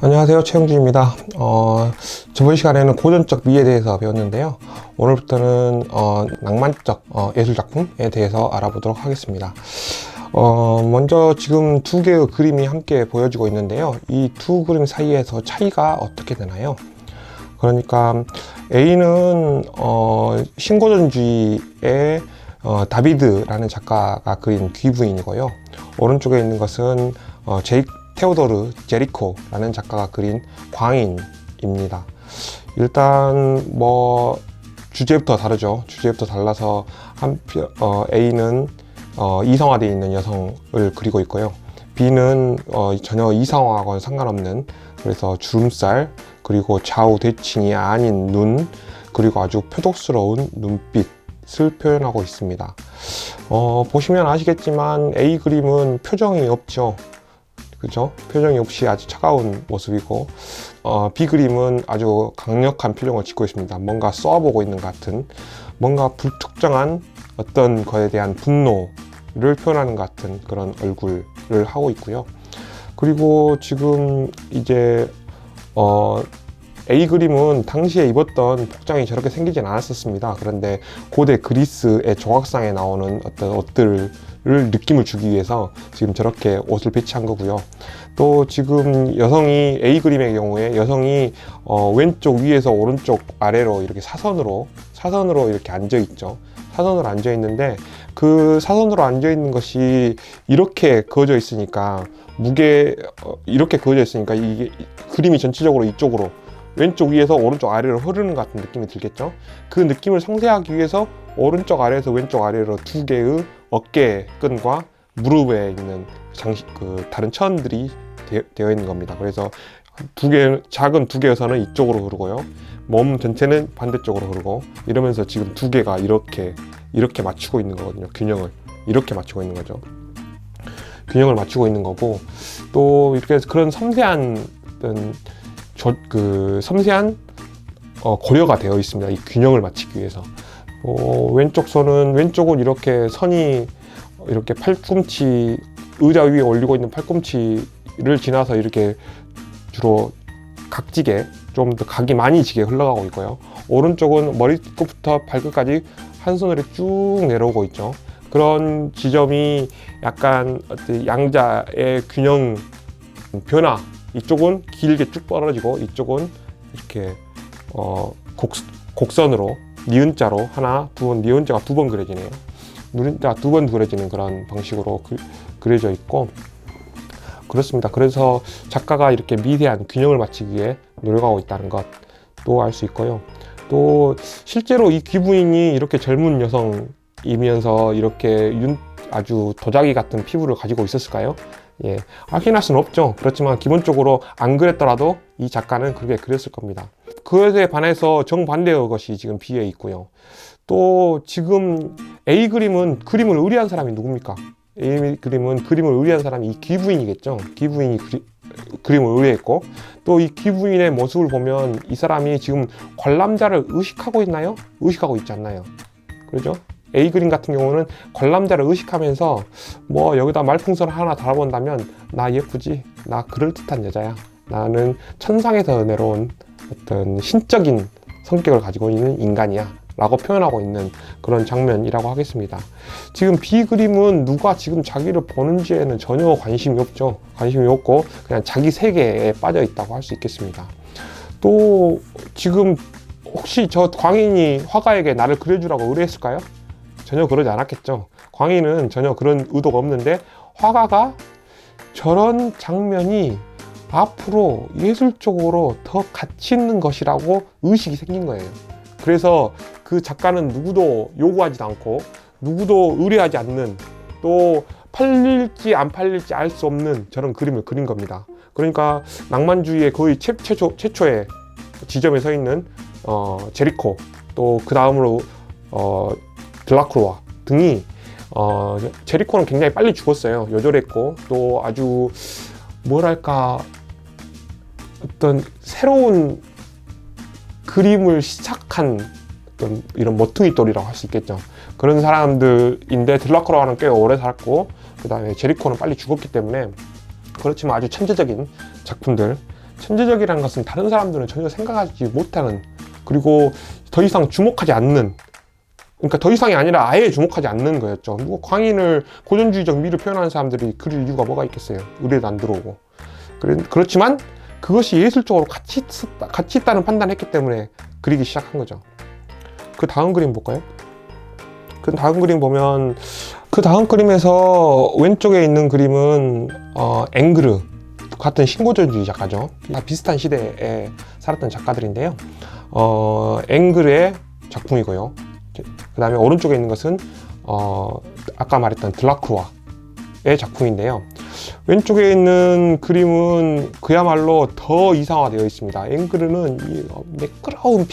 안녕하세요, 최영준입니다. 저번 시간에는 고전적 미에 대해서 배웠는데요. 오늘부터는 낭만적 예술작품에 대해서 알아보도록 하겠습니다. 먼저 지금 두 개의 그림이 함께 보여지고 있는데요. 이 두 그림 사이에서 차이가 어떻게 되나요? 그러니까 A는 신고전주의의 다비드라는 작가가 그린 귀부인이고요. 오른쪽에 있는 것은 테오도르 제리코라는 작가가 그린 광인입니다. 일단 주제부터 다르죠. 주제부터 달라서 A는 이성화되어 있는 여성을 그리고 있고요. B는 전혀 이성화하고는 상관없는, 그래서 주름살, 그리고 좌우 대칭이 아닌 눈, 그리고 아주 표독스러운 눈빛을 표현하고 있습니다. 보시면 아시겠지만 A 그림은 표정이 없죠. 그죠? 표정이 없이 아주 차가운 모습이고, B 그림은 아주 강력한 표정을 짓고 있습니다. 뭔가 쏘아보고 있는 것 같은, 뭔가 불특정한 어떤 것에 대한 분노를 표현하는 것 같은 그런 얼굴을 하고 있고요. 그리고 지금 이제 A 그림은 당시에 입었던 복장이 저렇게 생기진 않았었습니다. 그런데 고대 그리스의 조각상에 나오는 어떤 옷들을 느낌을 주기 위해서 지금 저렇게 옷을 배치한 거고요. 또 지금 여성이 A 그림의 경우에 여성이 왼쪽 위에서 오른쪽 아래로 이렇게 사선으로 이렇게 앉아 있죠. 사선으로 앉아 있는데, 그 사선으로 앉아 있는 것이 이렇게 그어져 있으니까 이렇게 그어져 있으니까 이게 그림이 전체적으로 이쪽으로 왼쪽 위에서 오른쪽 아래로 흐르는 것 같은 느낌이 들겠죠. 그 느낌을 상쇄하기 위해서 오른쪽 아래에서 왼쪽 아래로 두 개의 어깨 끈과 무릎에 있는 다른 천들이 되어 있는 겁니다. 그래서 작은 두 개에서는 이쪽으로 흐르고요, 몸 전체는 반대쪽으로 흐르고, 이러면서 지금 두 개가 이렇게 맞추고 있는 거거든요. 균형을 이렇게 맞추고 있는 거죠. 균형을 맞추고 있는 거고, 또 이렇게 그런 섬세한 고려가 되어 있습니다. 이 균형을 맞추기 위해서. 왼쪽은 이렇게 선이 이렇게 팔꿈치, 의자 위에 올리고 있는 팔꿈치를 지나서 이렇게 주로 각지게, 좀 더 각이 많이 지게 흘러가고 있고요. 오른쪽은 머리끝부터 발끝까지 한 손으로 쭉 내려오고 있죠. 그런 지점이 약간 양자의 균형 변화, 이쪽은 길게 쭉 벌어지고 이쪽은 이렇게 곡선으로 니은자로 하나, 두 번, 니은자가 두 번 그려지네요. 니은자가 두 번 그려지는 그런 방식으로 그려져 있고, 그렇습니다. 그래서 작가가 이렇게 미세한 균형을 맞추기 위해 노력하고 있다는 것도 알 수 있고요. 또 실제로 이 귀부인이 이렇게 젊은 여성이면서 이렇게 아주 도자기 같은 피부를 가지고 있었을까요? 예, 확인할 수는 없죠. 그렇지만 기본적으로 안 그랬더라도 이 작가는 그렇게 그렸을 겁니다. 그것에 반해서 정반대의 것이 지금 B에 있고요. 또 지금 A 그림은 그림을 의뢰한 사람이 누굽니까? A 그림은 그림을 의뢰한 사람이 이 귀부인이겠죠. 귀부인이 그림을 의뢰했고, 또 이 귀부인의 모습을 보면 이 사람이 지금 관람자를 의식하고 있나요? 의식하고 있지 않나요? 그렇죠? A 그림 같은 경우는 관람자를 의식하면서 여기다 말풍선을 하나 달아본다면, 나 예쁘지? 나 그럴듯한 여자야. 나는 천상에서 내려온 어떤 신적인 성격을 가지고 있는 인간이야 라고 표현하고 있는 그런 장면이라고 하겠습니다. 지금 B 그림은 누가 지금 자기를 보는지에는 전혀 관심이 없죠. 관심이 없고 그냥 자기 세계에 빠져 있다고 할 수 있겠습니다. 또 지금 혹시 저 광인이 화가에게 나를 그려주라고 의뢰했을까요? 전혀 그러지 않았겠죠. 광인은 전혀 그런 의도가 없는데, 화가가 저런 장면이 앞으로 예술적으로 더 가치 있는 것이라고 의식이 생긴 거예요. 그래서 그 작가는 누구도 요구하지도 않고 누구도 의뢰하지 않는, 또 팔릴지 안 팔릴지 알 수 없는 저런 그림을 그린 겁니다. 그러니까 낭만주의의 거의 최초의 지점에 서 있는 제리코, 또 그 다음으로 들라크로와 등이, 제리코는 굉장히 빨리 죽었어요. 요절했고, 또 아주 뭐랄까 어떤 새로운 그림을 시작한 어떤 이런 모퉁이 돌이라고 할 수 있겠죠. 그런 사람들인데, 들라크로와는 꽤 오래 살았고, 그 다음에 제리코는 빨리 죽었기 때문에, 그렇지만 아주 천재적인 작품들, 천재적이라는 것은 다른 사람들은 전혀 생각하지 못하는, 그리고 더 이상 주목하지 않는, 그러니까 더 이상이 아니라 아예 주목하지 않는 거였죠. 뭐 광인을 고전주의적 미를 표현하는 사람들이 그릴 이유가 뭐가 있겠어요. 의뢰도 안 들어오고. 그렇지만 그것이 예술적으로 가치 있다는 판단을 했기 때문에 그리기 시작한 거죠. 그 다음 그림 볼까요? 그 다음 그림 보면, 그 다음 그림에서 왼쪽에 있는 그림은 앵그르 같은 신고전주의 작가죠. 다 비슷한 시대에 살았던 작가들인데요. 앵그르의 작품이고요. 그 다음에 오른쪽에 있는 것은 아까 말했던 들라크루아의 작품인데요. 왼쪽에 있는 그림은 그야말로 더 이상화되어 있습니다. 앵그르는 이 매끄러운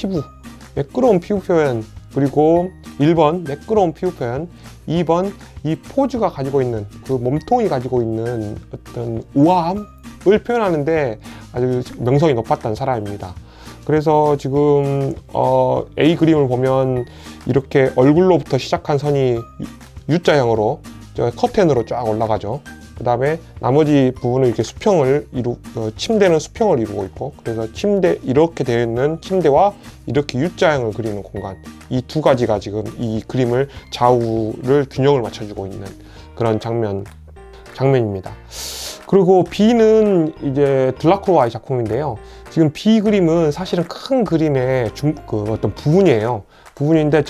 피부 표현, 그리고 1번 매끄러운 피부 표현, 2번 이 포즈가 가지고 있는, 그 몸통이 가지고 있는 어떤 우아함을 표현하는데 아주 명성이 높았던 사람입니다. 그래서 지금 A 그림을 보면 이렇게 얼굴로부터 시작한 선이 U자형으로 커튼으로 쫙 올라가죠. 그 다음에 나머지 부분은 이렇게 침대는 수평을 이루고 있고, 그래서 이렇게 되어 있는 침대와 이렇게 U자형을 그리는 공간, 이 두 가지가 지금 이 그림을 좌우를 균형을 맞춰주고 있는 그런 장면입니다. 그리고 B는 이제 들라크루아의 작품인데요. 지금 B 그림은 사실은 큰 그림의 어떤 부분이에요. 부분인데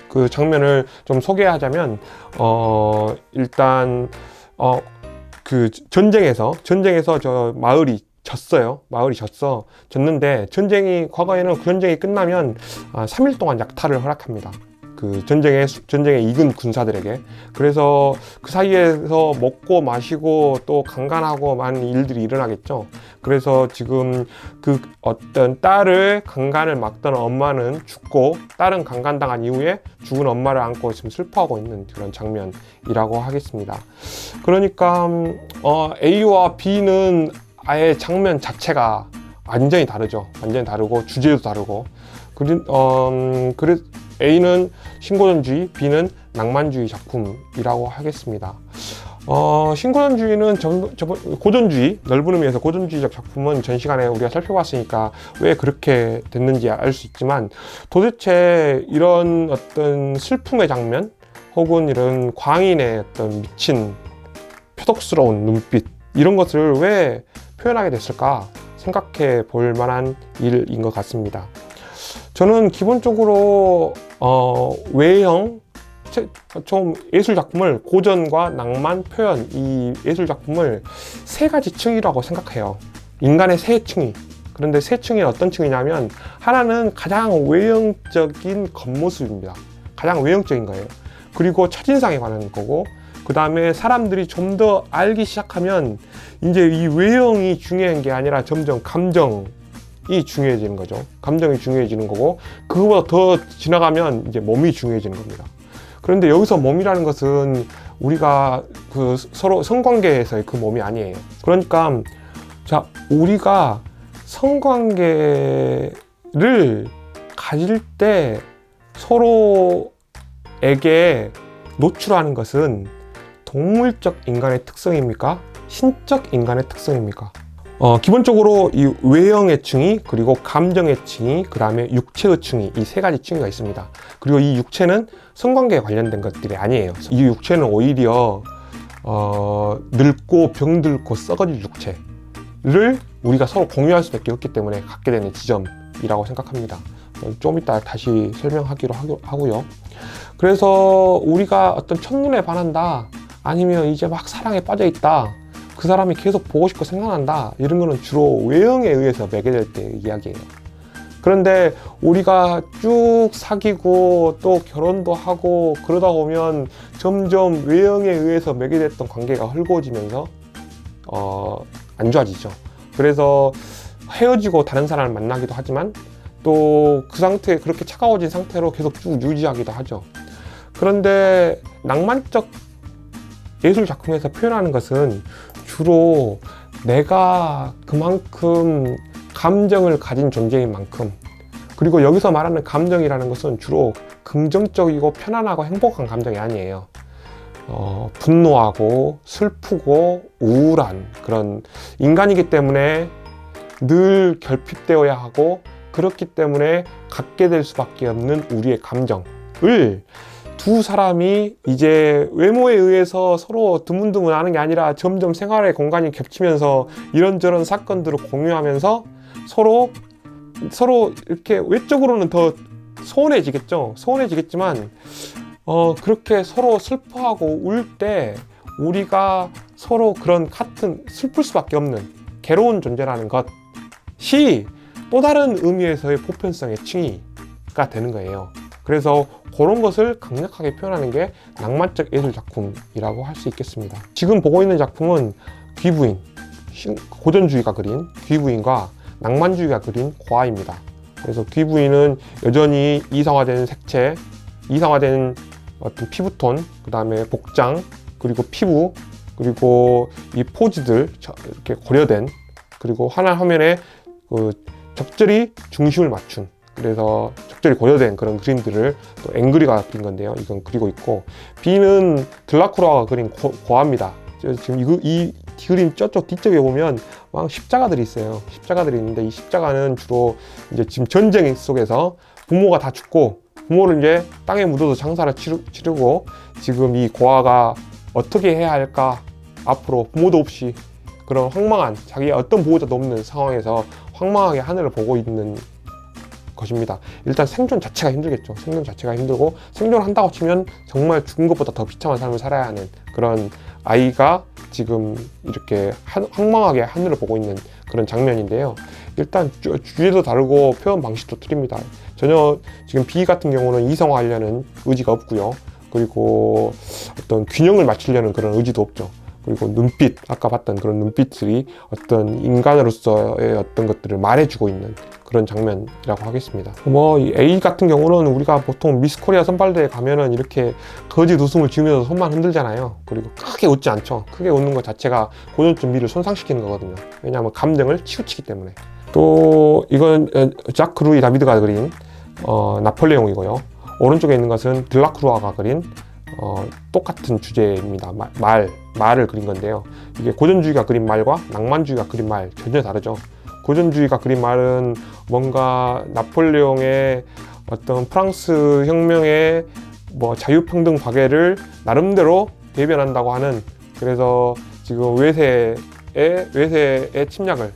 그 장면을 좀 소개하자면, 일단 그 전쟁에서 저 마을이 졌는데 과거에는 그 전쟁이 끝나면 3일 동안 약탈을 허락합니다. 그 전쟁에 이긴 군사들에게. 그래서 그 사이에서 먹고 마시고 또 강간하고 많은 일들이 일어나겠죠. 그래서 지금 그 어떤 딸을 강간을 막던 엄마는 죽고, 딸은 강간당한 이후에 죽은 엄마를 안고 지금 슬퍼하고 있는 그런 장면이라고 하겠습니다. 그러니까 A와 B는 아예 장면 자체가 완전히 다르죠. 완전히 다르고 주제도 다르고. 그래서 A는 신고전주의, B는 낭만주의 작품이라고 하겠습니다. 신고전주의는 고전주의, 넓은 의미에서 고전주의적 작품은 전 시간에 우리가 살펴봤으니까 왜 그렇게 됐는지 알 수 있지만, 도대체 이런 어떤 슬픔의 장면, 혹은 이런 광인의 어떤 미친 표독스러운 눈빛, 이런 것을 왜 표현하게 됐을까 생각해 볼 만한 일인 것 같습니다. 저는 기본적으로 외형, 좀 예술 작품을, 고전과 낭만, 표현, 이 예술 작품을 세 가지 층이라고 생각해요. 인간의 세 층이. 그런데 세 층이 어떤 층이냐면, 하나는 가장 외형적인 겉모습입니다. 가장 외형적인 거예요. 그리고 첫인상에 관한 거고, 그 다음에 사람들이 좀 더 알기 시작하면 이제 이 외형이 중요한 게 아니라 점점 감정이 중요해지는 거죠. 감정이 중요해지는 거고, 그거보다 더 지나가면 이제 몸이 중요해지는 겁니다. 그런데 여기서 몸이라는 것은 우리가 그 서로 성관계에서의 그 몸이 아니에요. 그러니까 우리가 성관계를 가질 때 서로에게 노출하는 것은 동물적 인간의 특성입니까? 신적 인간의 특성입니까? 기본적으로 이 외형의 층이, 그리고 감정의 층이, 그 다음에 육체의 층이, 이 세 가지 층이 있습니다. 그리고 이 육체는 성관계에 관련된 것들이 아니에요. 이 육체는 오히려 늙고 병들고 썩어질 육체를 우리가 서로 공유할 수밖에 없기 때문에 갖게 되는 지점이라고 생각합니다. 좀 이따 다시 설명하기로 하고요. 그래서 우리가 어떤 첫눈에 반한다, 아니면 이제 막 사랑에 빠져 있다, 그 사람이 계속 보고 싶고 생각난다, 이런 거는 주로 외형에 의해서 매개될 때 이야기예요. 그런데 우리가 쭉 사귀고 또 결혼도 하고 그러다 보면 점점 외형에 의해서 매개됐던 관계가 헐거워지면서 안 좋아지죠. 그래서 헤어지고 다른 사람을 만나기도 하지만, 또 그 상태, 그렇게 차가워진 상태로 계속 쭉 유지하기도 하죠. 그런데 낭만적 예술 작품에서 표현하는 것은 주로 내가 그만큼 감정을 가진 존재인 만큼, 그리고 여기서 말하는 감정이라는 것은 주로 긍정적이고 편안하고 행복한 감정이 아니에요. 분노하고 슬프고 우울한 그런, 인간이기 때문에 늘 결핍되어야 하고 그렇기 때문에 갖게 될 수밖에 없는 우리의 감정을 두 사람이 이제 외모에 의해서 서로 드문드문하는 게 아니라 점점 생활의 공간이 겹치면서 이런저런 사건들을 공유하면서 서로 이렇게 외적으로는 더 소원해지겠죠. 소원해지겠지만 그렇게 서로 슬퍼하고 울 때 우리가 서로 그런 같은 슬플 수밖에 없는 괴로운 존재라는 것이 또 다른 의미에서의 보편성의 칭의가 되는 거예요. 그래서 그런 것을 강력하게 표현하는 게 낭만적 예술 작품이라고 할 수 있겠습니다. 지금 보고 있는 작품은 귀부인, 고전주의가 그린 귀부인과 낭만주의가 그린 고아입니다. 그래서 귀부인은 여전히 이상화된 색채, 이상화된 어떤 피부톤, 그 다음에 복장, 그리고 피부, 그리고 이 포즈들 이렇게 고려된, 그리고 하나 화면에 적절히 중심을 맞춘, 그래서 적절히 고려된 그런 그림들을 또 앵그리가 그린 건데요. 이건 그리고 있고, B는 들라크루아가 그린 고아입니다. 지금 이 그림 저쪽 뒤쪽에 보면 막 십자가들이 있어요. 십자가들이 있는데 이 십자가는 주로 이제 지금 전쟁 속에서 부모가 다 죽고 부모를 이제 땅에 묻어서 장사를 치르고 지금 이 고아가 어떻게 해야 할까, 앞으로 부모도 없이 그런 황망한, 자기의 어떤 보호자도 없는 상황에서 황망하게 하늘을 보고 있는 것입니다. 일단 생존 자체가 힘들겠죠. 생존 자체가 힘들고, 생존한다고 치면 정말 죽은 것보다 더 비참한 삶을 살아야 하는 그런 아이가 지금 이렇게 황망하게 하늘을 보고 있는 그런 장면인데요. 일단 주제도 다르고 표현 방식도 틀립니다. 전혀 지금 B 같은 경우는 이성화하려는 의지가 없고요. 그리고 어떤 균형을 맞추려는 그런 의지도 없죠. 그리고 눈빛, 아까 봤던 그런 눈빛들이 어떤 인간으로서의 어떤 것들을 말해주고 있는 그런 장면이라고 하겠습니다. 이 A 같은 경우는 우리가 보통 미스 코리아 선발대회 가면은 이렇게 거짓 웃음을 지으면서 손만 흔들잖아요. 그리고 크게 웃지 않죠. 크게 웃는 것 자체가 고전적 미를 손상시키는 거거든요. 왜냐하면 감정을 치우치기 때문에. 또 이건 자크 루이 다비드가 그린 나폴레옹이고요. 오른쪽에 있는 것은 들라크루아가 그린 똑같은 주제입니다. 말을 그린 건데요. 이게 고전주의가 그린 말과 낭만주의가 그린 말 전혀 다르죠. 고전주의가 그린 말은 뭔가 나폴레옹의 어떤 프랑스 혁명의 자유평등 박애를 나름대로 대변한다고 하는, 그래서 지금 외세의 침략을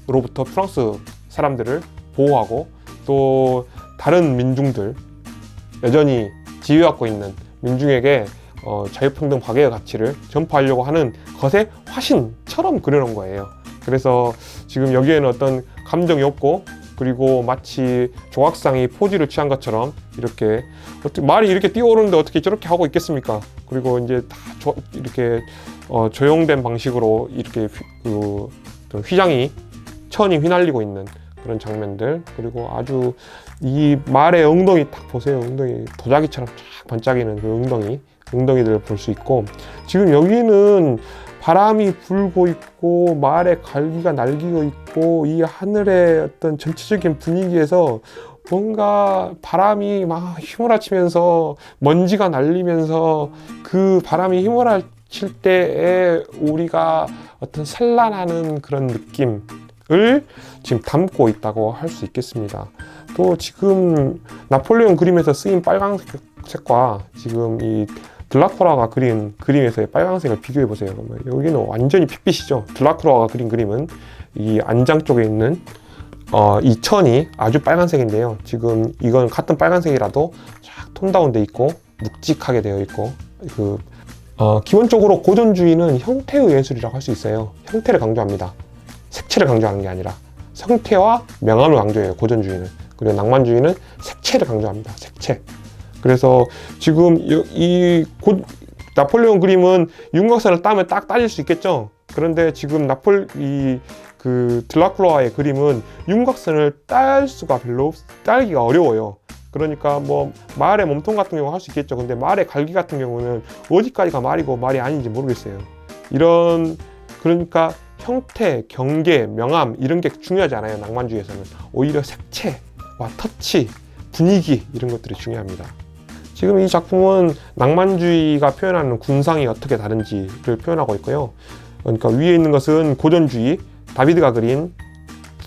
로부터 프랑스 사람들을 보호하고 또 다른 민중들, 여전히 지휘받고 있는 민중에게 자유평등 박애의 가치를 전파하려고 하는 것의 화신처럼 그려놓은 거예요. 그래서 지금 여기에는 어떤 감정이 없고, 그리고 마치 조각상이 포즈를 취한 것처럼 이렇게 말이 이렇게 뛰어오르는데 어떻게 저렇게 하고 있겠습니까? 그리고 이제 다 이렇게 조용된 방식으로 이렇게 휘장이 천이 휘날리고 있는 그런 장면들, 그리고 아주 이 말의 엉덩이 딱 보세요. 엉덩이 도자기처럼 쫙 반짝이는 그 엉덩이들을 볼 수 있고, 지금 여기는 바람이 불고 있고 말의 갈기가 날리고 있고, 이 하늘의 어떤 전체적인 분위기에서 뭔가 바람이 막 휘몰아치면서 먼지가 날리면서 그 바람이 휘몰아칠 때에 우리가 어떤 산란하는 그런 느낌을 지금 담고 있다고 할 수 있겠습니다. 또 지금 나폴레옹 그림에서 쓰인 빨강색과 지금 이 들라크루아가 그린 그림에서의 빨강색을 비교해 보세요. 여기는 완전히 핏빛이죠. 들라크루아가 그린 그림은 이 안장 쪽에 있는 이 천이 아주 빨간색인데요. 지금 이건 같은 빨간색이라도 쫙 톤 다운돼 있고 묵직하게 되어 있고, 기본적으로 고전주의는 형태의 예술이라고 할 수 있어요. 형태를 강조합니다. 색채를 강조하는 게 아니라 형태와 명암을 강조해요. 고전주의는. 그리고 낭만주의는 색채를 강조합니다. 색채. 그래서 지금 나폴레옹 그림은 윤곽선을 따면 딱 따질 수 있겠죠. 그런데 지금 들라크루아의 그림은 윤곽선을 따기가 어려워요. 그러니까 말의 몸통 같은 경우 할 수 있겠죠. 근데 말의 갈기 같은 경우는 어디까지가 말이고 말이 아닌지 모르겠어요. 그러니까 형태, 경계, 명암 이런 게 중요하지 않아요. 낭만주의에서는 오히려 색채와 터치, 분위기 이런 것들이 중요합니다. 지금 이 작품은 낭만주의가 표현하는 군상이 어떻게 다른지를 표현하고 있고요. 그러니까 위에 있는 것은 고전주의, 다비드가 그린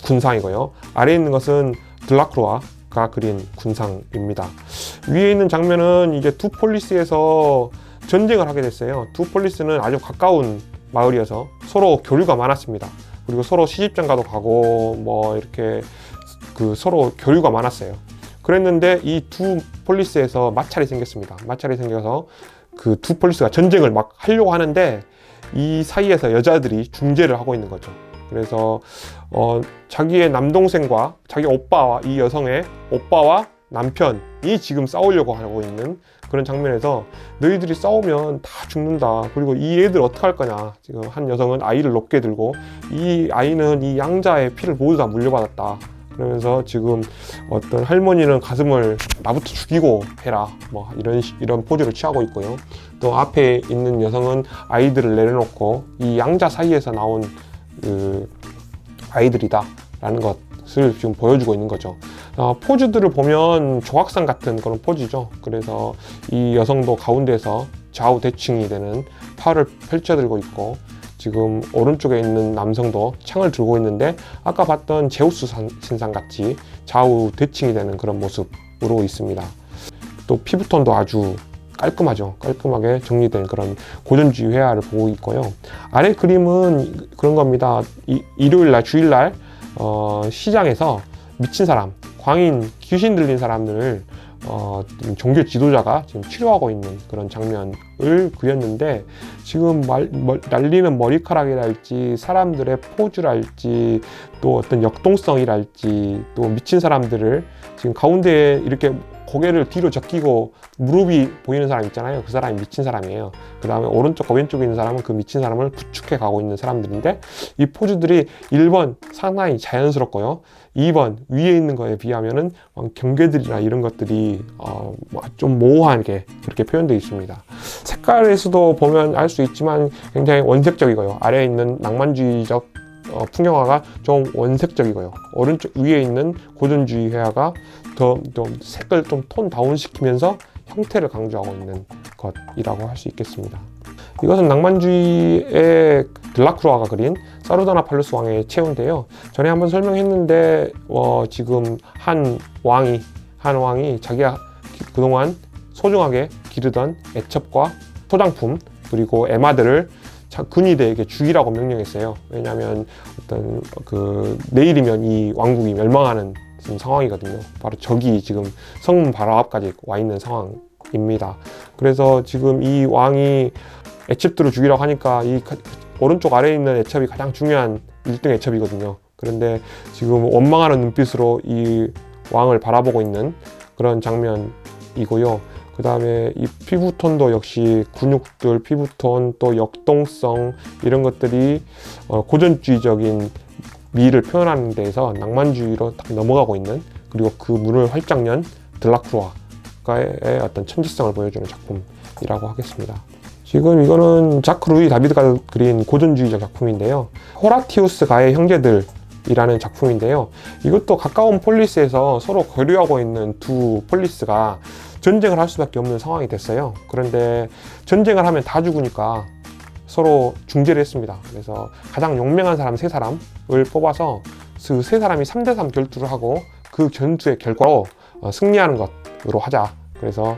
군상이고요. 아래에 있는 것은 들라크루아가 그린 군상입니다. 위에 있는 장면은 이제 두 폴리스에서 전쟁을 하게 됐어요. 두 폴리스는 아주 가까운 마을이어서 서로 교류가 많았습니다. 그리고 서로 시집장가도 가고 뭐 이렇게 서로 교류가 많았어요. 그랬는데 이 두 폴리스에서 마찰이 생겼습니다. 마찰이 생겨서 그 두 폴리스가 전쟁을 막 하려고 하는데 이 사이에서 여자들이 중재를 하고 있는 거죠. 그래서 자기의 남동생과 자기 오빠와 이 여성의 오빠와 남편이 지금 싸우려고 하고 있는 그런 장면에서 너희들이 싸우면 다 죽는다. 그리고 이 애들 어떡할 거냐. 지금 한 여성은 아이를 높게 들고 이 아이는 이 양자의 피를 모두 다 물려받았다. 그러면서 지금 어떤 할머니는 가슴을 나부터 죽이고 해라. 뭐 이런 포즈를 취하고 있고요. 또 앞에 있는 여성은 아이들을 내려놓고 이 양자 사이에서 나온 그 아이들이다 라는 것을 지금 보여주고 있는 거죠. 포즈들을 보면 조각상 같은 그런 포즈죠. 그래서 이 여성도 가운데에서 좌우 대칭이 되는 팔을 펼쳐들고 있고, 지금 오른쪽에 있는 남성도 창을 들고 있는데 아까 봤던 제우스 신상 같이 좌우 대칭이 되는 그런 모습으로 있습니다. 또 피부톤도 아주 깔끔하죠. 깔끔하게 정리된 그런 고전주의 회화를 보고 있고요. 아래 그림은 그런 겁니다. 일요일날, 주일날 시장에서 미친 사람, 광인, 귀신 들린 사람들을 종교 지도자가 지금 치료하고 있는 그런 장면을 그렸는데, 지금 날리는 머리카락이랄지 사람들의 포즈랄지 또 어떤 역동성이랄지 또 미친 사람들을 지금 가운데에 이렇게 고개를 뒤로 적히고 무릎이 보이는 사람 있잖아요. 그 사람이 미친 사람이에요. 그 다음에 오른쪽과 왼쪽에 있는 사람은 그 미친 사람을 부축해 가고 있는 사람들인데, 이 포즈들이 1번 상당히 자연스럽고요. 2번 위에 있는 거에 비하면은 경계들이나 이런 것들이 좀 모호하게 그렇게 표현되어 있습니다. 색깔에서도 보면 알 수 있지만 굉장히 원색적이고요. 아래에 있는 낭만주의적 풍경화가 좀 원색적이고요. 오른쪽 위에 있는 고전주의 회화가 좀 색을 좀 톤 다운 시키면서 형태를 강조하고 있는 것이라고 할 수 있겠습니다. 이것은 낭만주의의 들라크루아가 그린 사르다나 팔루스 왕의 체온인데요. 전에 한번 설명했는데 지금 한 왕이 자기가 그동안 소중하게 기르던 애첩과 소장품 그리고 에마들을 근위대에게 죽이라고 명령했어요. 왜냐하면 내일이면 이 왕국이 멸망하는 지금 상황이거든요. 바로 적이 지금 성문 바로 앞까지 와 있는 상황입니다. 그래서 지금 이 왕이 애첩들을 죽이라고 하니까 이 오른쪽 아래에 있는 애첩이 가장 중요한 1등 애첩이거든요. 그런데 지금 원망하는 눈빛으로 이 왕을 바라보고 있는 그런 장면이고요. 그 다음에 이 피부톤도 역시 근육들, 피부톤, 또 역동성 이런 것들이 고전주의적인 미를 표현하는 데에서 낭만주의로 딱 넘어가고 있는, 그리고 그 문을 활짝 연 들라크루아의 어떤 천지성을 보여주는 작품이라고 하겠습니다. 지금 이거는 자크 루이 다비드가 그린 고전주의적 작품인데요. 호라티우스 가의 형제들이라는 작품인데요. 이것도 가까운 폴리스에서 서로 교류하고 있는 두 폴리스가 전쟁을 할 수밖에 없는 상황이 됐어요. 그런데 전쟁을 하면 다 죽으니까 서로 중재를 했습니다. 그래서 가장 용맹한 사람 3사람을 뽑아서 그 3사람이 3대3 결투를 하고 그 전투의 결과로 승리하는 것으로 하자. 그래서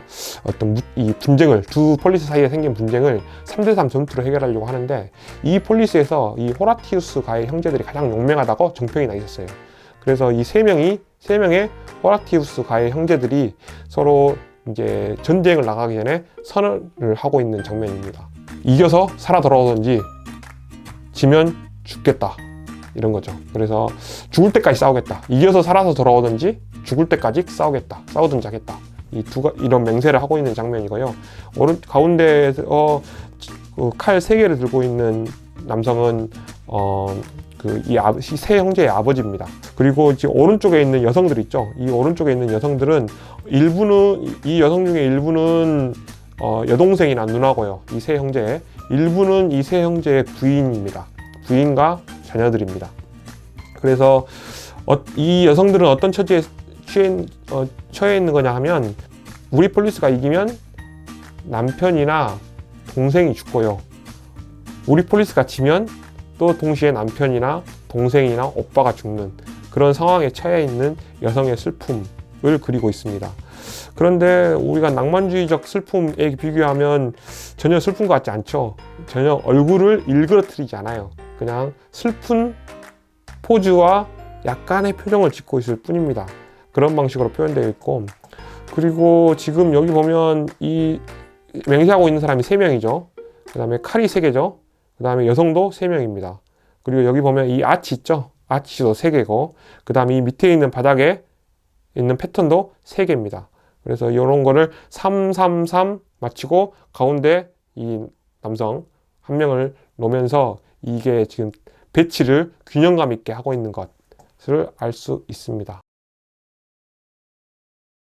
이 분쟁을, 두 폴리스 사이에 생긴 분쟁을 3대3 전투로 해결하려고 하는데, 이 폴리스에서 이 호라티우스 가의 형제들이 가장 용맹하다고 정평이 나 있었어요. 그래서 이 3명의 호라티우스 가의 형제들이 서로 이제 전쟁을 나가기 전에 선언을 하고 있는 장면입니다. 이겨서 살아 돌아오든지 지면 죽겠다, 이런 거죠. 그래서 죽을 때까지 싸우겠다, 이겨서 살아서 돌아오든지 죽을 때까지 싸우든지 하겠다, 이런 맹세를 하고 있는 장면이고요. 가운데에서 칼 3개를 들고 있는 남성은 이 세 형제의 아버지입니다. 그리고 이제 오른쪽에 있는 여성들 있죠. 이 오른쪽에 있는 여성들은 이 여성 중에 일부는 여동생이나 누나고요. 이 세 형제의 일부는 이 세 형제의 부인입니다. 부인과 자녀들입니다. 그래서 이 여성들은 어떤 처지에 처해 있는 거냐 하면, 우리 폴리스가 이기면 남편이나 동생이 죽고요. 우리 폴리스가 지면 또 동시에 남편이나 동생이나 오빠가 죽는 그런 상황에 처해 있는 여성의 슬픔을 그리고 있습니다. 그런데 우리가 낭만주의적 슬픔에 비교하면 전혀 슬픈 것 같지 않죠. 전혀 얼굴을 일그러뜨리지 않아요. 그냥 슬픈 포즈와 약간의 표정을 짓고 있을 뿐입니다. 그런 방식으로 표현되어 있고, 그리고 지금 여기 보면 이 맹세하고 있는 사람이 3명이죠. 그 다음에 칼이 3개죠. 그 다음에 여성도 3명입니다. 그리고 여기 보면 이 아치 있죠. 아치도 3개고, 그 다음에 이 밑에 있는 바닥에 있는 패턴도 3개입니다. 그래서 이런 거를 333 마치고 가운데 이 남성 한 명을 놓으면서 이게 지금 배치를 균형감 있게 하고 있는 것을 알 수 있습니다.